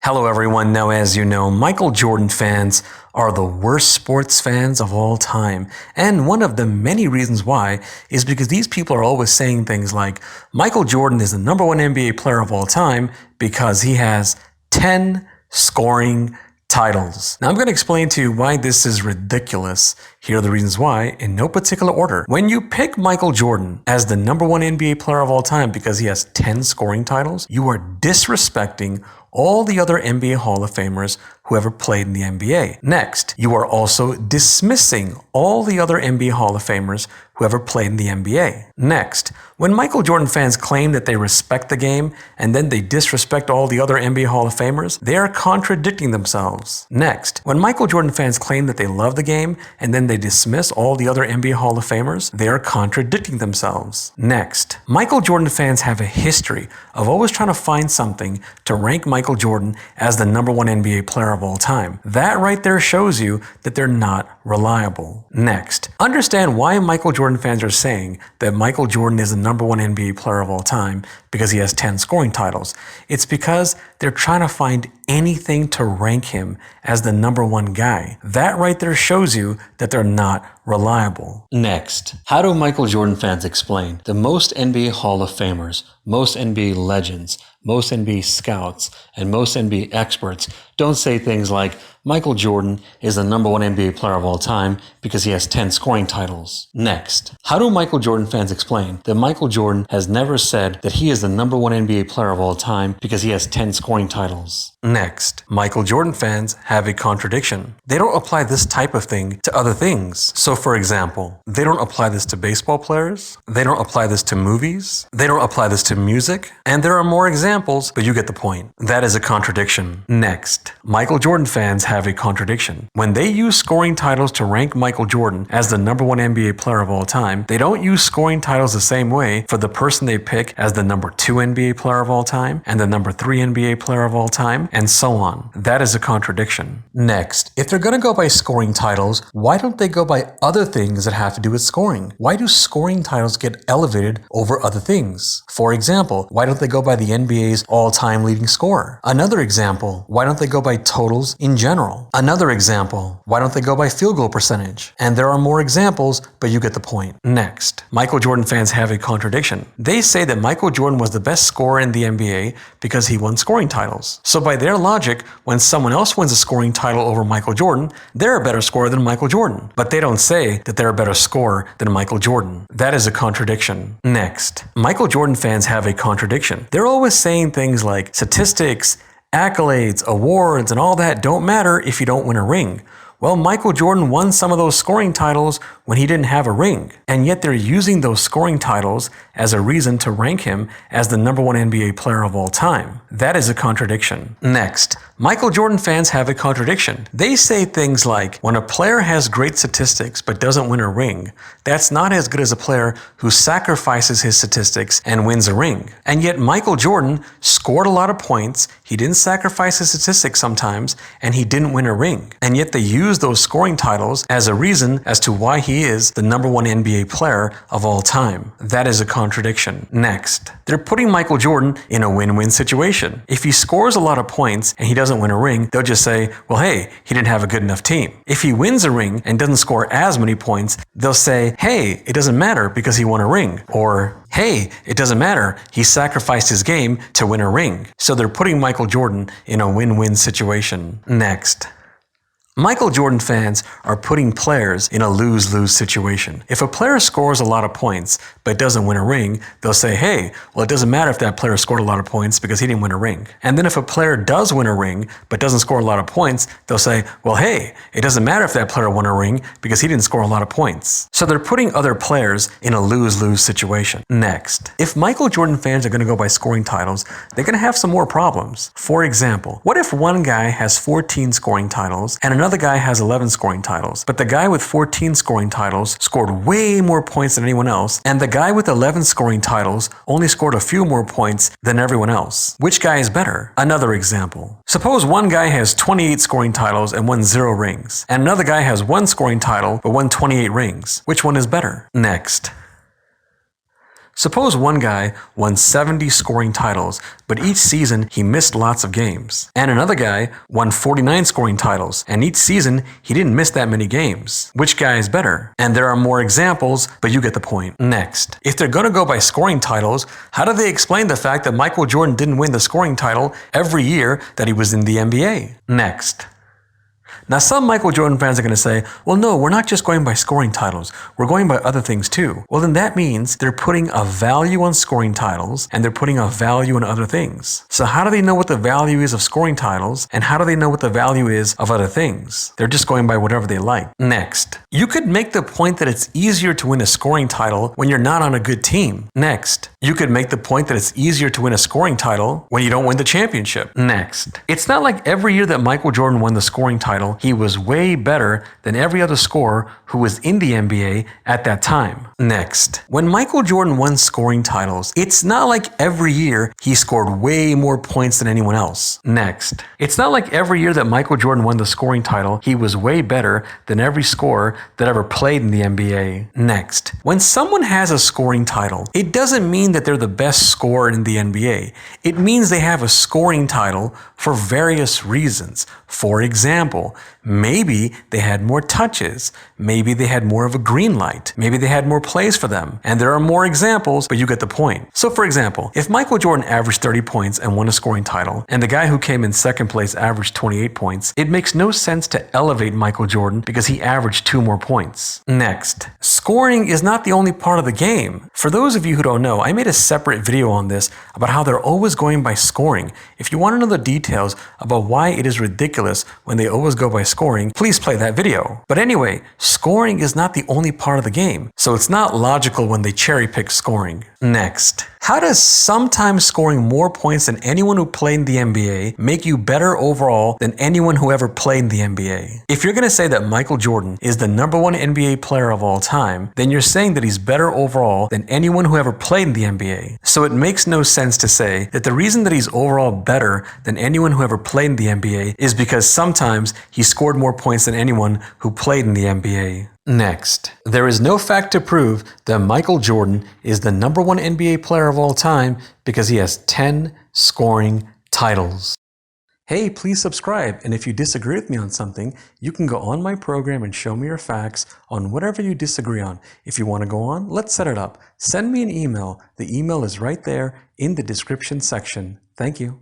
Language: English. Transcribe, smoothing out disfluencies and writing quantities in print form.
Hello everyone. Now, as you know, Michael Jordan fans are the worst sports fans of all time. And one of the many reasons why is because these people are always saying things like, Michael Jordan is the number one NBA player of all time because he has 10 scoring titles. Now I'm going to explain to you why this is ridiculous. Here are the reasons why in no particular order. When you pick Michael Jordan as the number one NBA player of all time because he has 10 scoring titles, you are disrespecting all the other NBA Hall of Famers who ever played in the NBA. Next, you are also dismissing all the other NBA Hall of Famers who ever played in the NBA. Next, when Michael Jordan fans claim that they respect the game and then they disrespect all the other NBA Hall of Famers, they are contradicting themselves. Next, when Michael Jordan fans claim that they love the game and then they dismiss all the other NBA Hall of Famers, they are contradicting themselves. Next, Michael Jordan fans have a history of always trying to find something to rank Michael Jordan as the number one NBA player of all time. That right there shows you that they're not reliable. Next, understand why Michael Jordan fans are saying that Michael Jordan is the number one NBA player of all time because he has 10 scoring titles. It's because they're trying to find anything to rank him as the number one guy. That right there shows you that they're not reliable. Next, how do Michael Jordan fans explain that most NBA Hall of Famers, most NBA legends, most NBA scouts, and most NBA experts don't say things like, Michael Jordan is the number one NBA player of all time because he has 10 scoring titles? Next, how do Michael Jordan fans explain that Michael Jordan has never said that he is the number one NBA player of all time because he has 10 scoring titles? Next, Michael Jordan fans have a contradiction. They don't apply this type of thing to other things. So for example, they don't apply this to baseball players, they don't apply this to movies, they don't apply this to music, and there are more examples, but you get the point. That is a contradiction. Next, Michael Jordan fans have a contradiction. When they use scoring titles to rank Michael Jordan as the number one NBA player of all time, they don't use scoring titles the same way for the person they pick as the number 2 NBA player of all time and the number 3 NBA player of all time, and so on. That is a contradiction. Next, if they're going to go by scoring titles, why don't they go by other things that have to do with scoring? Why do scoring titles get elevated over other things? For example, why don't they go by the NBA's all-time leading scorer? Another example, why don't they go by totals in general? Another example, why don't they go by field goal percentage? And there are more examples, but you get the point. Next, Michael Jordan fans have a contradiction. They say that Michael Jordan was the best scorer in the NBA because he won scoring titles. So by their logic, when someone else wins a scoring title over Michael Jordan, they're a better scorer than Michael Jordan. But they don't say that they're a better scorer than Michael Jordan. That is a contradiction. Next, Michael Jordan fans have a contradiction. They're always saying things like statistics, accolades, awards, and all that don't matter if you don't win a ring. Well, Michael Jordan won some of those scoring titles when he didn't have a ring, and yet they're using those scoring titles as a reason to rank him as the number one NBA player of all time. That is a contradiction. Next, Michael Jordan fans have a contradiction. They say things like, when a player has great statistics but doesn't win a ring, that's not as good as a player who sacrifices his statistics and wins a ring. And yet Michael Jordan scored a lot of points, he didn't sacrifice his statistics sometimes, and he didn't win a ring. And yet they use those scoring titles as a reason as to why he is the number one NBA player of all time. That is a contradiction. Next, they're putting Michael Jordan in a win-win situation. If he scores a lot of points and he doesn't win a ring, they'll just say, well, hey, he didn't have a good enough team. If he wins a ring and doesn't score as many points, they'll say, hey, it doesn't matter because he won a ring. Or, hey, it doesn't matter, he sacrificed his game to win a ring. So they're putting Michael Jordan in a win-win situation. Next, Michael Jordan fans are putting players in a lose-lose situation. If a player scores a lot of points but doesn't win a ring, they'll say, hey, well, it doesn't matter if that player scored a lot of points because he didn't win a ring. And then if a player does win a ring but doesn't score a lot of points, they'll say, well, hey, it doesn't matter if that player won a ring because he didn't score a lot of points. So they're putting other players in a lose-lose situation. Next, if Michael Jordan fans are going to go by scoring titles, they're going to have some more problems. For example, what if one guy has 14 scoring titles and another guy has 11 scoring titles, but the guy with 14 scoring titles scored way more points than anyone else, and the guy with 11 scoring titles only scored a few more points than everyone else? Which guy is better? Another example. Suppose one guy has 28 scoring titles and won 0 rings, and another guy has 1 scoring title but won 28 rings. Which one is better? Next, Suppose one guy won 70 scoring titles, but each season he missed lots of games. And another guy won 49 scoring titles, and each season he didn't miss that many games. Which guy is better? And there are more examples, but you get the point. Next, if they're gonna go by scoring titles, how do they explain the fact that Michael Jordan didn't win the scoring title every year that he was in the NBA? Next. Now, some Michael Jordan fans are going to say, well, no, we're not just going by scoring titles. We're going by other things too. Well, then that means they're putting a value on scoring titles and they're putting a value on other things. So how do they know what the value is of scoring titles and how do they know what the value is of other things? They're just going by whatever they like. Next, you could make the point that it's easier to win a scoring title when you're not on a good team. Next, you could make the point that it's easier to win a scoring title when you don't win the championship. Next, it's not like every year that Michael Jordan won the scoring title, he was way better than every other scorer who was in the NBA at that time. Next, when Michael Jordan won scoring titles, it's not like every year he scored way more points than anyone else. Next, it's not like every year that Michael Jordan won the scoring title, he was way better than every scorer that ever played in the NBA. Next, when someone has a scoring title, it doesn't mean that they're the best scorer in the NBA. It means they have a scoring title for various reasons. For example, maybe they had more touches. Maybe they had more of a green light. Maybe they had more plays for them. And there are more examples, but you get the point. So for example, if Michael Jordan averaged 30 points and won a scoring title, and the guy who came in second place averaged 28 points, it makes no sense to elevate Michael Jordan because he averaged 2 more points. Next, scoring is not the only part of the game. For those of you who don't know, I made a separate video on this about how they're always going by scoring. If you want to know the details about why it is ridiculous when they always go by scoring, please play that video. But anyway, scoring is not the only part of the game, so it's not logical when they cherry pick scoring. Next, how does sometimes scoring more points than anyone who played in the NBA make you better overall than anyone who ever played in the NBA? If you're going to say that Michael Jordan is the #1 NBA player of all time, then you're saying that he's better overall than anyone who ever played in the NBA. So it makes no sense to say that the reason that he's overall better than anyone who ever played in the NBA is because sometimes he scored more points than anyone who played in the NBA. Next, there is no fact to prove that Michael Jordan is the #1 NBA player of all time because he has 10 scoring titles. Hey, please subscribe, and if you disagree with me on something, you can go on my program and show me your facts on whatever you disagree on. If you want to go on, let's set it up. Send me an email. The email is right there in the description section. Thank you.